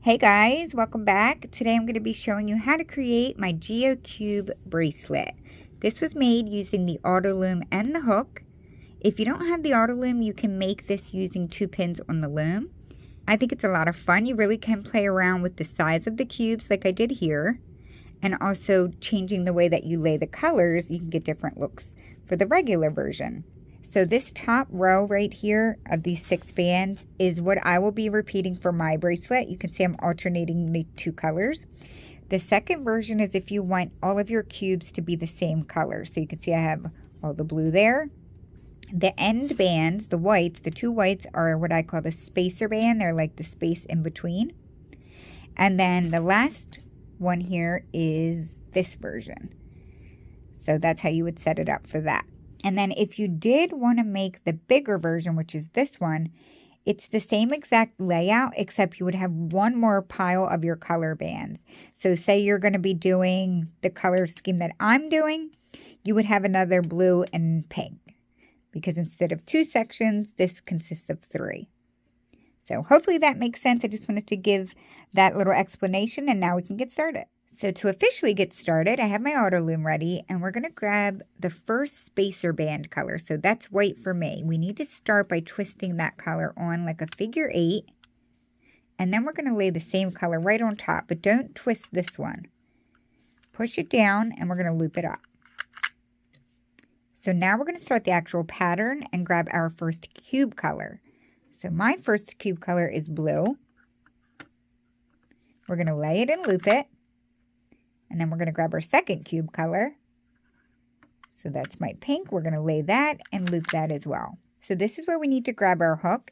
Hey guys, welcome back. Today I'm going to be showing you how to create my GeoCube bracelet. This was made using the AutoLoom and the hook. If you don't have the AutoLoom, you can make this using 2 pins on the loom. I think it's a lot of fun. You really can play around with the size of the cubes like I did here, and also changing the way that you lay the colors. You can get different looks for the regular version. So this top row right here of these 6 bands is what I will be repeating for my bracelet. You can see I'm alternating the 2 colors. The second version is if you want all of your cubes to be the same color. So you can see I have all the blue there. The end bands, the whites, the 2 whites are what I call the spacer band. They're like the space in between. And then the last one here is this version. So that's how you would set it up for that. And then if you did want to make the bigger version, which is this one, it's the same exact layout, except you would have one more pile of your color bands. So say you're going to be doing the color scheme that I'm doing, you would have another blue and pink. Because instead of 2 sections, this consists of 3. So hopefully that makes sense. I just wanted to give that little explanation, and now we can get started. So to officially get started, I have my AutoLoom ready, and we're going to grab the first spacer band color. So that's white for me. We need to start by twisting that color on like a figure 8, and then we're going to lay the same color right on top, but don't twist this one. Push it down, and we're going to loop it up. So now we're going to start the actual pattern and grab our first cube color. So my first cube color is blue. We're going to lay it and loop it. And then we're going to grab our second cube color. So that's my pink. We're going to lay that and loop that as well. So this is where we need to grab our hook.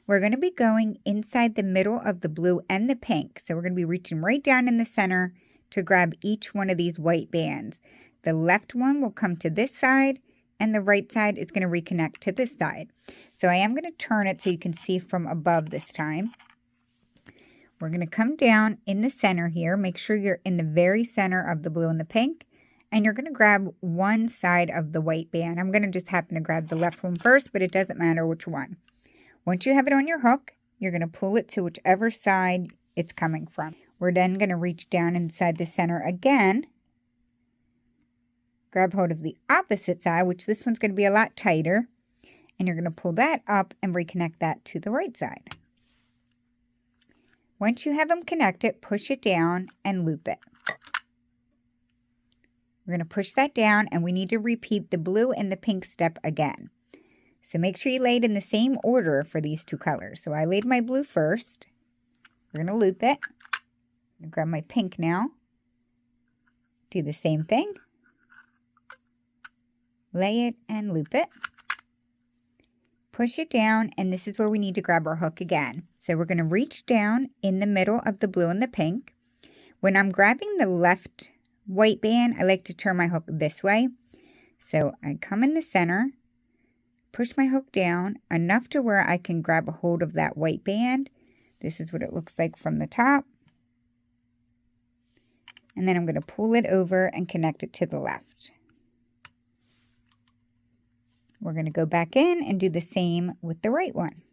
We're going to be going inside the middle of the blue and the pink. So we're going to be reaching right down in the center to grab each one of these white bands. The left one will come to this side, and the right side is going to reconnect to this side. So I am going to turn it so you can see from above this time. We're going to come down in the center here. Make sure you're in the very center of the blue and the pink. And you're going to grab one side of the white band. I'm going to just happen to grab the left one first, but it doesn't matter which one. Once you have it on your hook, you're going to pull it to whichever side it's coming from. We're then going to reach down inside the center again. Grab hold of the opposite side, which this one's going to be a lot tighter. And you're going to pull that up and reconnect that to the right side. Once you have them connected, push it down and loop it. We're going to push that down, and we need to repeat the blue and the pink step again. So make sure you lay it in the same order for these 2 colors. So I laid my blue first. We're going to loop it. I'm going to grab my pink now. Do the same thing. Lay it and loop it. Push it down, and this is where we need to grab our hook again. So we're going to reach down in the middle of the blue and the pink. When I'm grabbing the left white band, I like to turn my hook this way. So I come in the center, push my hook down enough to where I can grab a hold of that white band. This is what it looks like from the top. And then I'm going to pull it over and connect it to the left. We're going to go back in and do the same with the right one.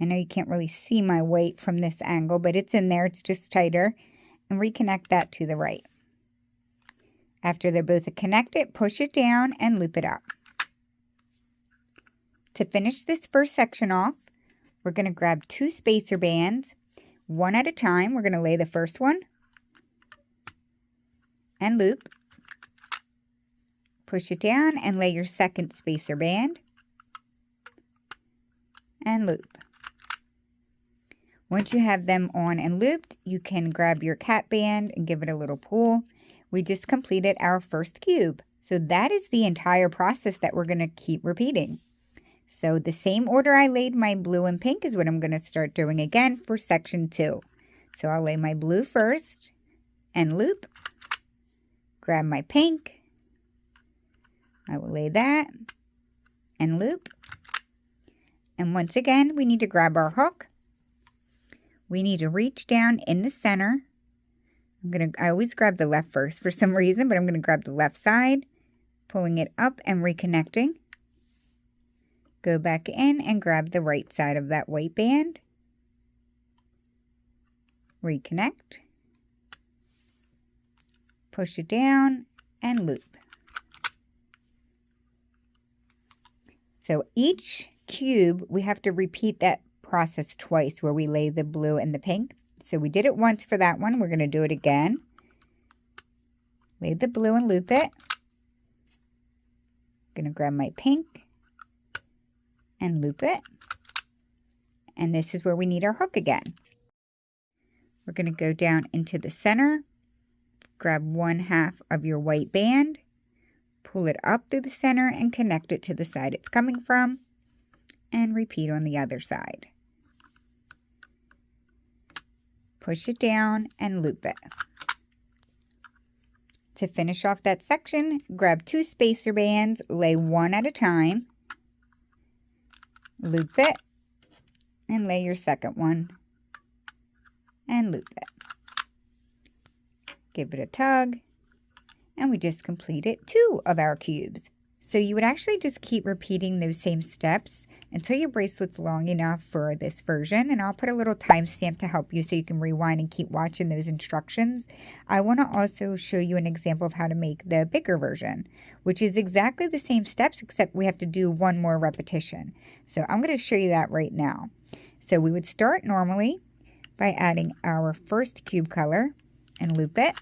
I know you can't really see my weight from this angle, but it's in there. It's just tighter. And reconnect that to the right. After they're both connected, push it down and loop it up. To finish this first section off, we're going to grab 2 spacer bands. One at a time. We're going to lay the first one and loop. Push it down and lay your second spacer band and loop. Once you have them on and looped, you can grab your cat band and give it a little pull. We just completed our first cube. So that is the entire process that we're going to keep repeating. So the same order I laid my blue and pink is what I'm going to start doing again for section 2. So I'll lay my blue first and loop. Grab my pink. I will lay that and loop. And once again, we need to grab our hook. We need to reach down in the center. I always grab the left first for some reason, but I'm going to grab the left side, pulling it up and reconnecting. Go back in and grab the right side of that white band. reconnect, push it down, and loop. So each cube, we have to repeat that process twice where we lay the blue and the pink. So we did it once for that one. We're going to do it again. Lay the blue and loop it. I'm going to grab my pink and loop it. And this is where we need our hook again. We're going to go down into the center, grab 1/2 of your white band, pull it up through the center and connect it to the side it's coming from, and repeat on the other side. Push it down and loop it. To finish off that section, grab 2 spacer bands, lay one at a time, loop it, and lay your second one, and loop it. Give it a tug, and we just completed 2 of our cubes. So you would actually just keep repeating those same steps until your bracelet's long enough for this version, and I'll put a little timestamp to help you so you can rewind and keep watching those instructions. I want to also show you an example of how to make the bigger version, which is exactly the same steps except we have to do one more repetition. So I'm going to show you that right now. So we would start normally by adding our first cube color and loop it.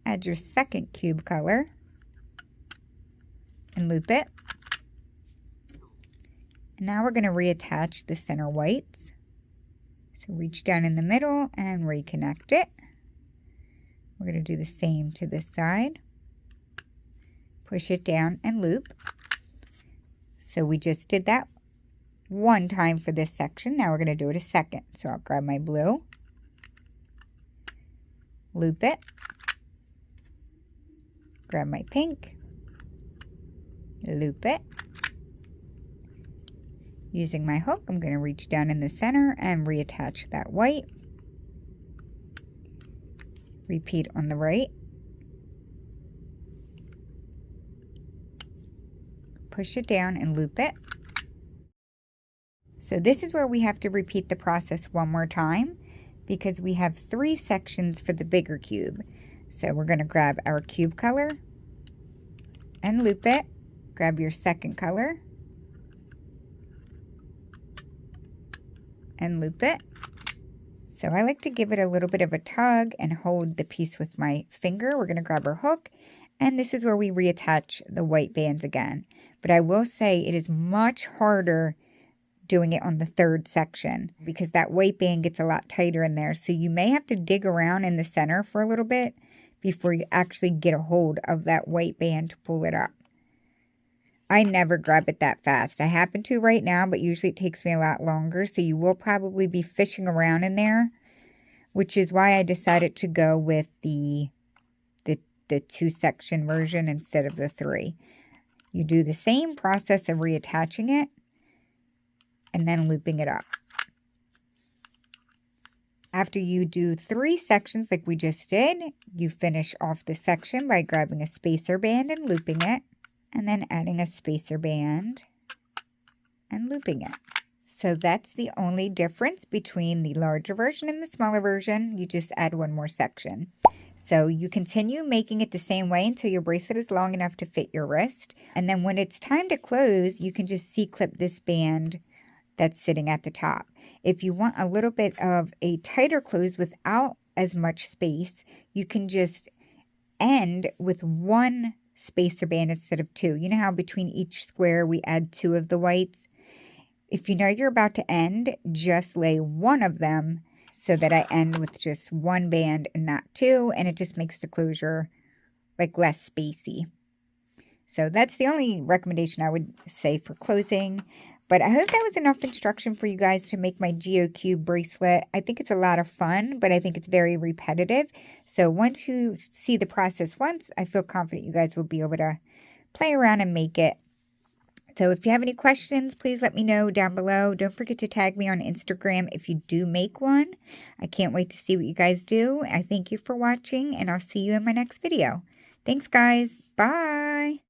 Add your second cube color and loop it. And now we're going to reattach the center whites. So reach down in the middle and reconnect it. We're going to do the same to this side. Push it down and loop. So we just did that one time for this section. Now we're going to do it a second. So I'll grab my blue, loop it, grab my pink, loop it. Using my hook, I'm going to reach down in the center and reattach that white. Repeat on the right. Push it down and loop it. So this is where we have to repeat the process one more time because we have 3 sections for the bigger cube. So we're going to grab our cube color and loop it. Grab your second color and loop it. So I like to give it a little bit of a tug and hold the piece with my finger. We're going to grab our hook, and this is where we reattach the white bands again. But I will say it is much harder doing it on the 3rd section because that white band gets a lot tighter in there. So you may have to dig around in the center for a little bit before you actually get a hold of that white band to pull it up. I never grab it that fast. I happen to right now, but usually it takes me a lot longer. So you will probably be fishing around in there, which is why I decided to go with the 2-section version instead of the 3. You do the same process of reattaching it and then looping it up. After you do 3 sections like we just did, you finish off the section by grabbing a spacer band and looping it, and then adding a spacer band and looping it. So that's the only difference between the larger version and the smaller version. You just add one more section. So you continue making it the same way until your bracelet is long enough to fit your wrist. And then when it's time to close, you can just C-clip this band that's sitting at the top. If you want a little bit of a tighter close without as much space, you can just end with 1 spacer band instead of 2. You know how between each square we add 2 of the whites? If you know you're about to end, just lay 1 of them so that I end with just 1 band and not 2, and it just makes the closure like less spacey. So that's the only recommendation I would say for closing. But I hope that was enough instruction for you guys to make my Geocube bracelet. I think it's a lot of fun, but I think it's very repetitive. So once you see the process once, I feel confident you guys will be able to play around and make it. So if you have any questions, please let me know down below. Don't forget to tag me on Instagram if you do make one. I can't wait to see what you guys do. I thank you for watching, and I'll see you in my next video. Thanks, guys. Bye.